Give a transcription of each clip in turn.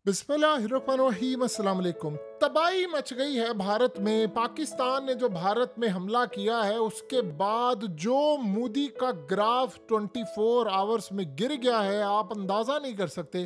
बिस्मिल्लाहिर्रहमानिर्रहीम, अस्सलाम वालेकुम। तबाही मच गई है भारत में। पाकिस्तान ने जो भारत में हमला किया है उसके बाद जो मोदी का ग्राफ 24 आवर्स में गिर गया है, आप अंदाज़ा नहीं कर सकते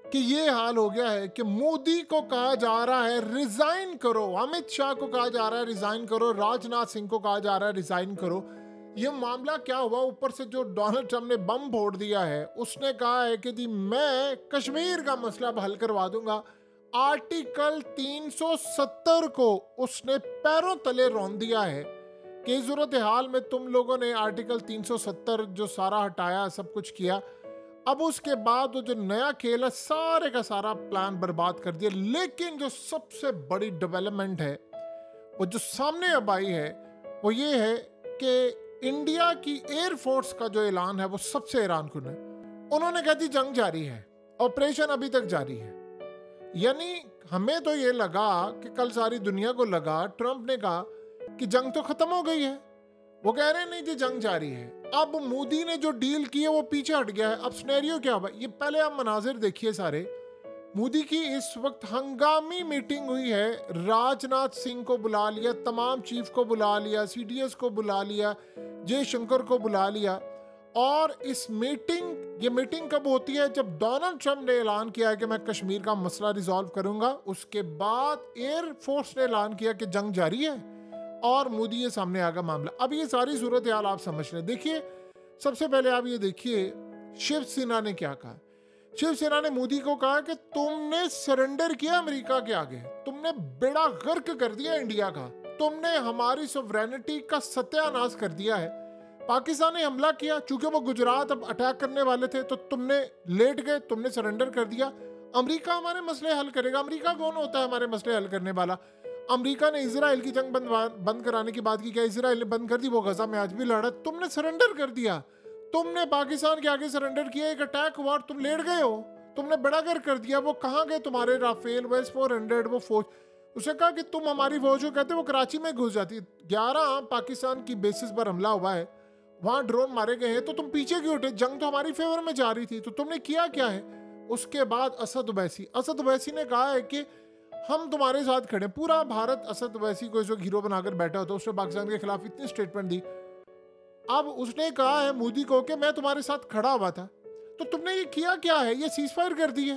कि ये हाल हो गया है कि मोदी को कहा जा रहा है रिजाइन करो, अमित शाह को कहा जा रहा है रिजाइन करो, राजनाथ सिंह को कहा जा रहा है रिजाइन करो। ये मामला क्या हुआ, ऊपर से जो डोनाल्ड ट्रंप ने बम फोड़ दिया है, उसने कहा है कि जी मैं कश्मीर का मसला हल करवा दूंगा। आर्टिकल 370 को उसने पैरों तले रौंद दिया है कि सूरत हाल में तुम लोगों ने आर्टिकल 370 जो सारा हटाया, सब कुछ किया। अब उसके बाद वो जो नया खेल है, सारे का सारा प्लान बर्बाद कर दिया। लेकिन जो सबसे बड़ी डेवलपमेंट है वो जो सामने अब आई है वो ये है कि इंडिया की एयरफोर्स का जो ऐलान है वो सबसे हैरान कुन है। उन्होंने कहा थी जंग जारी है, ऑपरेशन अभी तक जारी है। यानी हमें तो ये लगा कि कल सारी दुनिया को लगा, ट्रंप ने कहा कि जंग तो खत्म हो गई है, वो कह रहे हैं नहीं जी जंग जारी है। अब मोदी ने जो डील की है वो पीछे हट गया है। अब सिनेरियो क्या हुआ, ये पहले आप मनाजिर देखिए सारे। मोदी की इस वक्त हंगामी मीटिंग हुई है, राजनाथ सिंह को बुला लिया, तमाम चीफ को बुला लिया, सीडीएस को बुला लिया, जयशंकर को बुला लिया। और ये मीटिंग कब होती है, जब डोनाल्ड ट्रंप ने ऐलान किया है कि मैं कश्मीर का मसला रिजॉल्व करूंगा। उसके बाद एयरफोर्स ने ऐलान किया कि जंग जारी है और मोदी ये सामने आ गया मामला। अब ये सारी सूरत हाल आप समझ लें। देखिए, सबसे पहले आप ये देखिए शिवसेना ने क्या कहा। शिवसेना ने मोदी को कहा कि तुमने सरेंडर किया अमेरिका के आगे, तुमने बेड़ा गर्क कर दिया इंडिया का, तुमने हमारी सॉवरेनिटी का सत्यानाश कर दिया है। पाकिस्तान ने हमला किया, चूंकि वो गुजरात अब अटैक करने वाले थे, तो तुमने लेट गए, तुमने सरेंडर कर दिया। अमेरिका हमारे मसले हल करेगा। अमेरिका कौन होता है हमारे मसले हल करने वाला? अमेरिका ने इजराइल की जंग बंद कराने की बात की, क्या इजराइल ने बंद कर दी? वो गजा में आज भी लड़ रहा है। तुमने सरेंडर कर दिया, तुमने पाकिस्तान के आगे सरेंडर किया, एक अटैक हुआ, तुम लेट गए हो, तुमने बड़ा कर दिया। वो कहाँ गए तुम्हारे राफेल, वेस्ट 400, वो फौज? उसने कहा कि तुम हमारी फौज को कहते, वो कराची में घुस जाती। 11 पाकिस्तान की बेसिस पर हमला हुआ है, वहां ड्रोन मारे गए हैं, तो तुम पीछे क्यों उठे? जंग तो हमारी फेवर में जा रही थी, तो तुमने किया क्या है? उसके बाद असद ओवैसी ने कहा है कि हम तुम्हारे साथ खड़े। पूरा भारत असद ओवैसी को जो हीरो बनाकर बैठा होता, उसने पाकिस्तान के खिलाफ इतनी स्टेटमेंट दी। अब उसने कहा है मोदी को कि मैं तुम्हारे साथ खड़ा हुआ था, तो तुमने ये किया क्या है? ये सीज फायर कर दी है।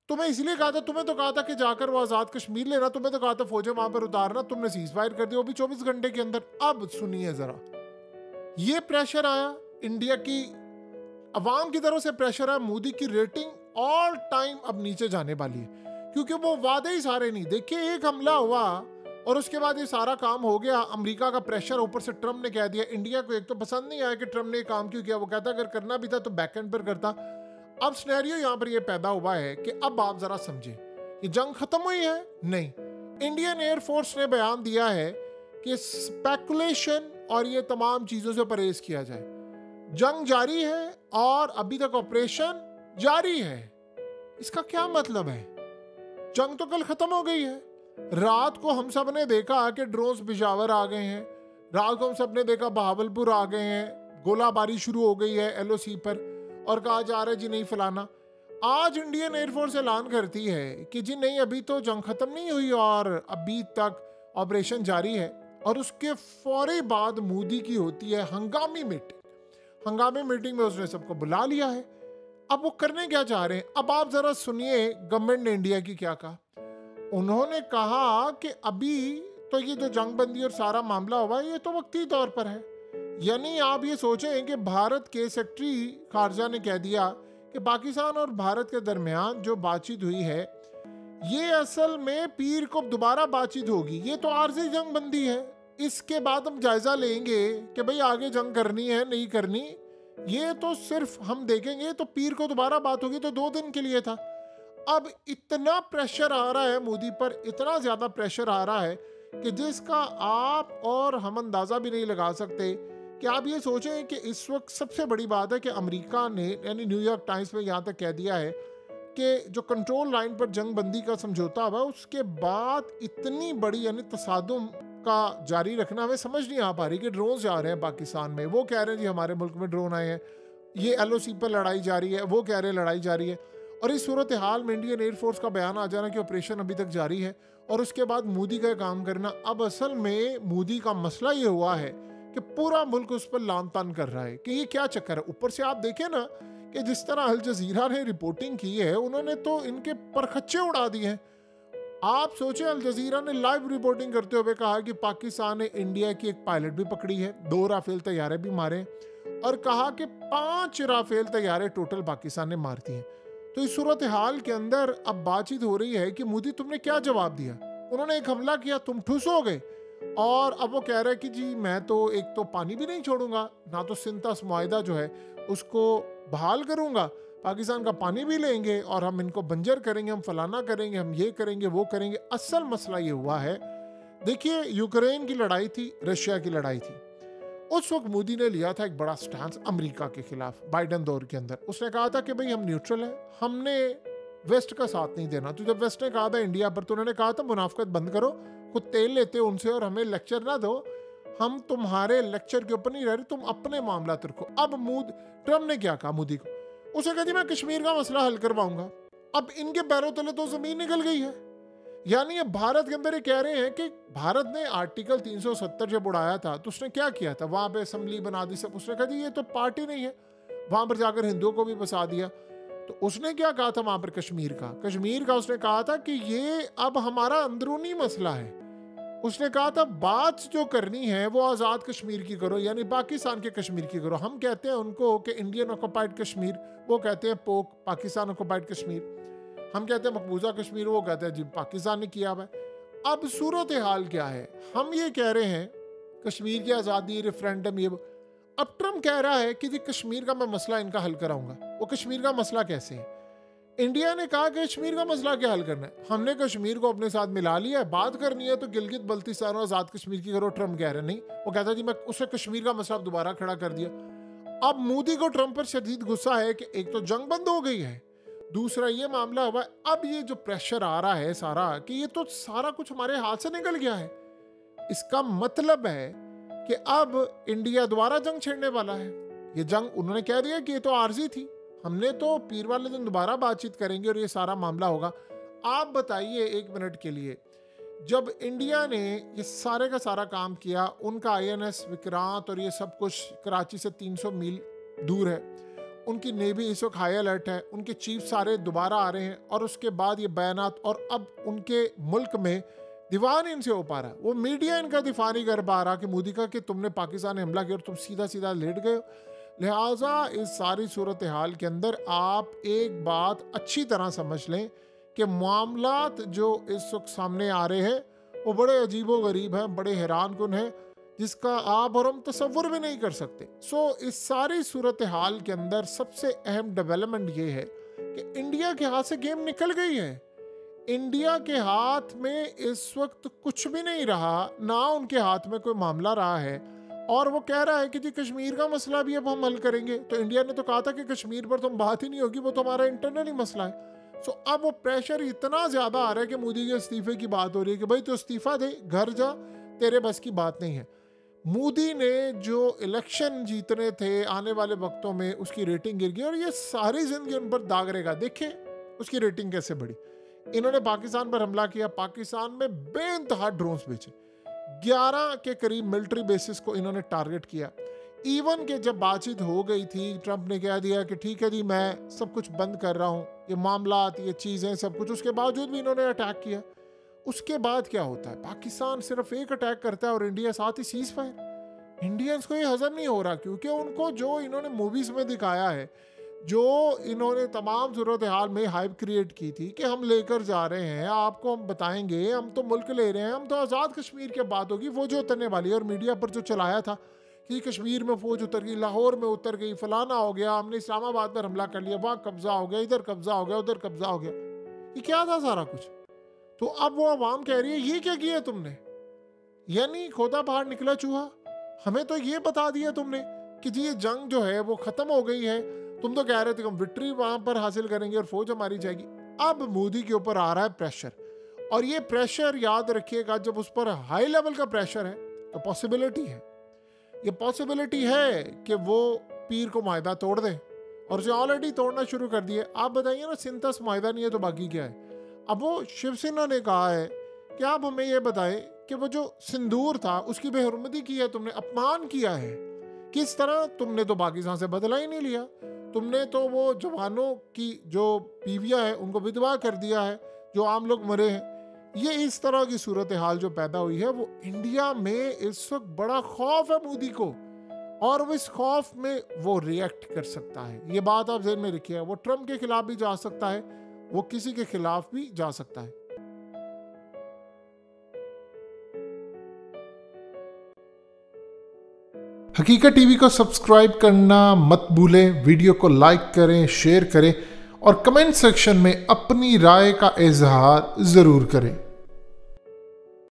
तुम्हें इसलिए कहा था, तुम्हें तो कहा था कि जाकर वो आजाद कश्मीर लेना, तुम्हें तो कहा था फौजें वहां पर उतारना, तुमने सीज फायर कर दिया, वो भी 24 घंटे के अंदर। अब सुनिए जरा, ये प्रेशर आया इंडिया की अवाम की तरफ से, प्रेशर आया। मोदी की रेटिंग ऑल टाइम अब नीचे जाने वाली है, क्योंकि वो वादे ही सारे नहीं। देखिए, एक हमला हुआ और उसके बाद ये सारा काम हो गया। अमेरिका का प्रेशर, ऊपर से ट्रंप ने कह दिया। इंडिया को एक तो पसंद नहीं आया कि ट्रंप ने काम क्यों किया, वो कहता अगर करना भी था तो बैकएंड पर करता। अब सिनेरियो यहाँ पर ये पैदा हुआ है कि अब आप जरा समझें, ये जंग खत्म हुई है? नहीं। इंडियन एयरफोर्स ने बयान दिया है कि स्पेकुलेशन और ये तमाम चीजों से परहेज किया जाए। जंग जारी है और अभी तक ऑपरेशन जारी है। इसका क्या मतलब है? जंग तो कल खत्म हो गई है। रात को हम सब ने देखा कि ड्रोन्स पिशावर आ गए हैं, रात को हम सब ने देखा बहावलपुर आ गए हैं, गोलाबारी शुरू हो गई है एलओसी पर, और कहा जा रहा है जी नहीं फलाना। आज इंडियन एयरफोर्स ऐलान करती है कि जी नहीं, अभी तो जंग खत्म नहीं हुई और अभी तक ऑपरेशन जारी है। और उसके फौरी बाद मोदी की होती है हंगामी मीटिंग में उसने सबको बुला लिया है। अब वो करने क्या चाह रहे हैं? अब आप जरा सुनिए गवर्नमेंट ने इंडिया की क्या कहा। उन्होंने कहा कि अभी तो ये जो जंगबंदी और सारा मामला हुआ है, ये तो वक्ती तौर पर है। यानी आप ये सोचें कि भारत के सेक्रेटरी खारजा ने कह दिया कि पाकिस्तान और भारत के दरमियान जो बातचीत हुई है, ये असल में पीर को दोबारा बातचीत होगी। ये तो आर्जी जंग बंदी है, इसके बाद हम जायजा लेंगे कि भाई आगे जंग करनी है नहीं करनी। ये तो सिर्फ हम देखेंगे, तो पीर को दोबारा बात होगी, तो 2 दिन के लिए था। अब इतना प्रेशर आ रहा है मोदी पर, इतना ज्यादा प्रेशर आ रहा है कि जिसका आप और हम अंदाजा भी नहीं लगा सकते। कि आप ये सोचें कि इस वक्त सबसे बड़ी बात है कि अमेरिका ने, यानी न्यूयॉर्क टाइम्स में यहाँ तक कह दिया है कि जो कंट्रोल लाइन पर जंग बंदी का समझौता हुआ, उसके बाद इतनी बड़ी यानी तसादुम का जारी रखना हमें समझ नहीं आ पा रही कि ड्रोन जा रहे हैं पाकिस्तान में। वो कह रहे हैं जी हमारे मुल्क में ड्रोन आए हैं, ये एलओसी पर लड़ाई जारी है, वो कह रहे हैं लड़ाई जारी है। और इस सूरत हाल में इंडियन एयरफोर्स का बयान आ जाना कि ऑपरेशन अभी तक जारी है और उसके बाद मोदी का काम करना, अब असल में मोदी का मसला ये हुआ है कि पूरा मुल्क उस पर लान तान कर रहा है कि ये क्या चक्कर है। ऊपर से आप देखें ना कि जिस तरह अल जजीरा ने रिपोर्टिंग की है, उन्होंने तो इनके परखच्चे उड़ा दिए हैं। आप सोचें, अल जजीरा ने लाइव रिपोर्टिंग करते हुए कहा कि पाकिस्तान ने इंडिया की एक पायलट भी पकड़ी है, 2 राफेल तैयारे भी मारे और कहा कि 5 राफेल तैयारे टोटल पाकिस्तान ने मार दिए। तो इस सूरत हाल के अंदर अब बातचीत हो रही है कि मोदी तुमने क्या जवाब दिया। उन्होंने एक हमला किया, तुम ठुस हो गए और अब वो कह रहे हैं कि जी मैं तो एक तो पानी भी नहीं छोड़ूंगा, ना तो सिंतास मुआहिदा जो है उसको बहाल करूंगा, पाकिस्तान का पानी भी लेंगे और हम इनको बंजर करेंगे, हम फलाना करेंगे, हम ये करेंगे वो करेंगे। असल मसला ये हुआ है, देखिए यूक्रेन की लड़ाई थी, रशिया की लड़ाई थी, उस वक्त मोदी ने लिया था एक बड़ा स्टैंस अमेरिका के खिलाफ। बाइडेन दौर के अंदर उसने कहा था कि भाई हम न्यूट्रल हैं, हमने वेस्ट का साथ नहीं देना। तो जब वेस्ट ने कहा था इंडिया पर, तो उन्होंने कहा था मुनाफकत बंद करो, कुछ तेल लेते हो उनसे और हमें लेक्चर ना दो, हम तुम्हारे लेक्चर के ऊपर नहीं रह रहे, तुम अपने मामला रखो। अब ट्रम्प ने क्या कहा मोदी को, उसे कहा जी मैं कश्मीर का मसला हल करवाऊंगा। अब इनके पैरों तले तो जमीन निकल गई है। यानी ये भारत के अंदर ये कह रहे हैं कि भारत ने आर्टिकल 370 जब उड़ाया था तो उसने क्या किया था, वहां पे असेंबली बना दी सब, उसने कहा जी ये तो पार्टी नहीं है, वहां पर जाकर हिंदुओं को भी बसा दिया। तो उसने क्या कहा था वहां पर कश्मीर का उसने कहा था कि ये अब हमारा अंदरूनी मसला है। उसने कहा था बात जो करनी है वो आज़ाद कश्मीर की करो, यानी पाकिस्तान के कश्मीर की करो। हम कहते हैं उनको कि इंडियन ऑक्युपाइड कश्मीर, वो कहते हैं पोक पाकिस्तान ऑक्युपाइड कश्मीर। हम कहते हैं मकबूजा कश्मीर, वो कहते हैं जी पाकिस्तान ने किया हुआ है। अब सूरत हाल क्या है, हम ये कह रहे हैं कश्मीर की आज़ादी, रेफरेंडम, ये अब ट्रम्प कह रहा है कि जी कश्मीर का मैं मसला इनका हल कराऊंगा। वो कश्मीर का मसला कैसे है? इंडिया ने कहा कि कश्मीर का मसला क्या हल करना है, हमने कश्मीर को अपने साथ मिला लिया है, बात करनी है तो गिलगित बल्तिस्तान और आज़ाद कश्मीर की करो। ट्रम्प कह रहे नहीं, वो कहता जी मैं उसे कश्मीर का मसला दोबारा खड़ा कर दिया। अब मोदी को ट्रम्प पर शदीद गुस्सा है कि एक तो जंग बंद हो गई है, दूसरा ये मामला हुआ, अब ये जो प्रेशर आ रहा है सारा कि ये तो सारा कुछ हमारे हाथ से निकल गया है। इसका मतलब है कि अब इंडिया दोबारा जंग छेड़ने वाला है। ये जंग उन्होंने कह दिया कि ये तो आर्जी थी, हमने तो पीर वाले दिन दोबारा बातचीत करेंगे और ये सारा मामला होगा। आप बताइए एक मिनट के लिए, जब इंडिया ने ये सारे का सारा काम किया, उनका INS विक्रांत और ये सब कुछ कराची से 300 मील दूर है, उनकी नेवी इस वक्त हाई अलर्ट है, उनके चीफ सारे दोबारा आ रहे हैं और उसके बाद ये बयानात, और अब उनके मुल्क में दिफा नहीं इनसे हो पा रहा, वो मीडिया इनका दिफा नहीं कर पा रहा कि मोदी का कि तुमने पाकिस्तान ने हमला किया और तुम सीधा सीधा लेट गए हो। लिहाजा इस सारी सूरत हाल के अंदर आप एक बात अच्छी तरह समझ लें कि मामलात जो इस वक्त सामने आ रहे हैं वो बड़े अजीबो गरीब हैं, बड़े हैरान कुन हैं, जिसका आप और हम तसव्वुर भी नहीं कर सकते। इस सारी सूरत हाल के अंदर सबसे अहम डेवलपमेंट ये है कि इंडिया के हाथ से गेम निकल गई है। इंडिया के हाथ में इस वक्त कुछ भी नहीं रहा, ना उनके हाथ में कोई मामला रहा है, और वो कह रहा है कि जी कश्मीर का मसला भी अब हम हल करेंगे। तो इंडिया ने तो कहा था कि कश्मीर पर तुम बात ही नहीं होगी, वो तो हमारा इंटरनली मसला है। अब वो प्रेशर इतना ज्यादा आ रहा है कि मोदी के इस्तीफे की बात हो रही है कि भाई तो इस्तीफा दे, घर जा, तेरे बस की बात नहीं है। मोदी ने जो इलेक्शन जीतने थे आने वाले वक्तों में, उसकी रेटिंग गिर गई और ये सारी जिंदगी उन पर दाग रहेगा। देखें उसकी रेटिंग कैसे बढ़ी। इन्होंने पाकिस्तान पर हमला किया, पाकिस्तान में बेइंतहा ड्रोन्स बेचे, 11 के करीब मिलिट्री बेसिस को इन्होंने टारगेट किया। इवन के जब बातचीत हो गई थी, ट्रंप ने कह दिया कि ठीक है जी मैं सब कुछ बंद कर रहा हूँ, ये मामला, ये चीज़ें सब कुछ, उसके बावजूद भी इन्होंने अटैक किया। उसके बाद क्या होता है, पाकिस्तान सिर्फ एक अटैक करता है और इंडिया साथ ही सीज फायर। इंडियंस को ये हजम नहीं हो रहा, क्योंकि उनको जो इन्होंने मूवीज में दिखाया है, जो इन्होंने तमाम सूरत हाल में हाइप क्रिएट की थी कि हम लेकर जा रहे हैं, आपको हम बताएंगे, हम तो मुल्क ले रहे हैं, हम तो आज़ाद कश्मीर की बात होगी, फौज उतरने वाली है। और मीडिया पर जो चलाया था कि कश्मीर में फौज उतर गई, लाहौर में उतर गई, फलाना हो गया, हमने इस्लामाबाद पर हमला कर लिया, वहाँ कब्जा हो गया, इधर कब्जा हो गया, उधर कब्जा हो गया, ये क्या था सारा कुछ। तो अब वो अवाम कह रही है ये क्या किया तुमने, यानी खोदा बाहर निकला चूहा। हमें तो ये बता दिया तुमने कि जी ये जंग जो है वो खत्म हो गई है, तुम तो कह रहे थे हम विक्ट्री वहां पर हासिल करेंगे और फौज हमारी जाएगी। अब मोदी के ऊपर आ रहा है प्रेशर, और ये प्रेशर याद रखिएगा, जब उस पर हाई लेवल का प्रेशर है तो पॉसिबिलिटी है, ये पॉसिबिलिटी है कि वो पीर को मायदा तोड़ दे और उसे ऑलरेडी तोड़ना शुरू कर दिए। आप बताइए ना, सिंथस माहिदा नहीं है तो बाकी क्या है। अब वो शिवसेना ने कहा है कि आप हमें ये बताएं कि वो जो सिंदूर था उसकी बेहुरमती की है तुमने, अपमान किया है किस तरह। तुमने तो पाकिस्तान से बदला ही नहीं लिया, तुमने तो वो जवानों की जो बीवियां हैं उनको विधवा कर दिया है, जो आम लोग मरे हैं। ये इस तरह की सूरत हाल जो पैदा हुई है, वो इंडिया में इस वक्त बड़ा खौफ है मोदी को, और वो इस खौफ में वो रिएक्ट कर सकता है। ये बात आप ज़हन में रखिए, वो ट्रम्प के खिलाफ भी जा सकता है, वो किसी के खिलाफ भी जा सकता है। हकीकत टीवी को सब्सक्राइब करना मत भूलें, वीडियो को लाइक करें, शेयर करें और कमेंट सेक्शन में अपनी राय का इजहार ज़रूर करें।